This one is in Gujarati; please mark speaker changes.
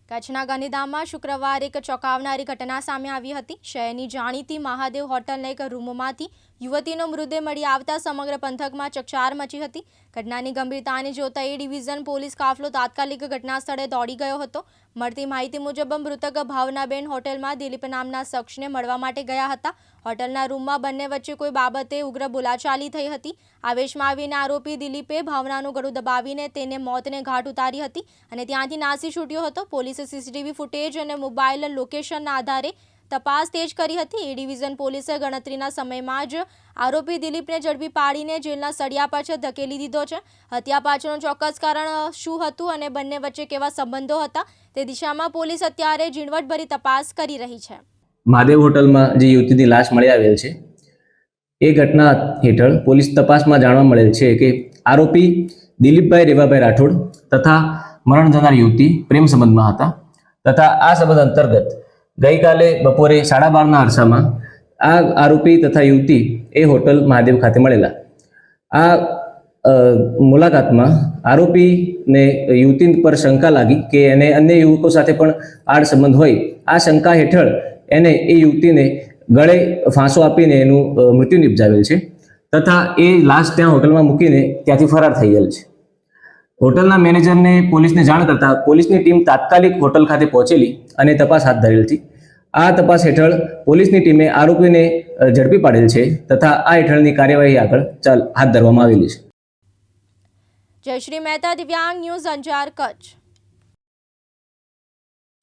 Speaker 1: કચ્છના ગાંધીધામમાં શુક્રવારે એક ચોંકાવનારી ઘટના સામે આવી હતી। શહેરની જાણીતી મહાદેવ હોટલના એક રૂમમાંથી યુવતીનો મૃતદેહ મળી આવતા સમગ્ર પંથકમાં ચકચાર મચી હતી। ઘટનાની ગંભીરતાને જોતા એ ડિવિઝન પોલીસ કાફલો તાત્કાલિક ઘટના સ્થળે દોડી ગયો હતો। મળતી માહિતી મુજબ મૃતક ભાવનાબેન હોટલમાં દિલીપ નામના શખ્સને મળવા માટે ગયા હતા। હોટલના રૂમમાં બંને વચ્ચે કોઈ બાબતે ઉગ્ર બોલાચાલી થઈ હતી। આવેશમાં આવીને આરોપી દિલીપે ભાવનાનું ગળું દબાવીને તેને મોતને ઘાટ ઉતારી હતી અને ત્યાંથી નાસી છૂટ્યો હતો। પોલીસે સીસીટીવી ફૂટેજ અને મોબાઈલ લોકેશનના આધારે તપાસ તેજ કરી હતી। એ ડિવિઝન પોલીસે ગણતરીના સમયમાં જ આરોપી દિલીપને ઝડપી પાડીને જેલના સળિયા પાછળ ધકેલી દીધો છે। હત્યા પાછળનું ચોક્કસ કારણ શું હતું અને બંને વચ્ચે કેવા સંબંધો હતા તે દિશામાં પોલીસ અત્યારે ઝીણવટભરી તપાસ કરી રહી છે।
Speaker 2: મહાદેવ હોટલમાં જે યુવતીની લાશ મળી આવેલ છે એ ઘટના હેઠળ પોલીસ તપાસમાં જાણવા મળેલ છે કે આરોપી દિલીપભાઈ રેવાભાઈ રાઠોડ તથા મરણ જનાર યુવતી પ્રેમ સંબંધમાં હતા તથા આ સંબંધ અંતર્ગત ગઈકાલે બપોરે 12:30ના અરસામાં આ આરોપી તથા યુવતી એ હોટલ મહાદેવ ખાતે મળેલા। આ મુલાકાતમાં આરોપીને યુવતી પર શંકા લાગી કે એને અન્ય યુવકો સાથે પણ આડ સંબંધ હોય। આ શંકા હેઠળ એને એ યુવતીને ગળે ફાંસો આપીને એનું મૃત્યુ નિપજાવેલ છે તથા એ લાશ ત્યાં હોટલમાં મૂકીને ત્યાંથી ફરાર થઈ ગયેલ છે। હોટલના મેનેજરને પોલીસને જાણ કરતા પોલીસની ટીમ તાત્કાલિક હોટલ ખાતે પહોંચેલી અને તપાસ હાથ ધરેલ હતી। આ તપાસ હેઠળ પોલીસની ટીમે આરોપીને ઝડપી પાડેલ છે તથા આ હેઠળની કાર્યવાહી આગળ હાથ ધરવામાં આવેલી છે।
Speaker 1: જયશ્રી મહેતા, દિવ્યાંગ ન્યૂઝ, અંજાર, કચ્છ।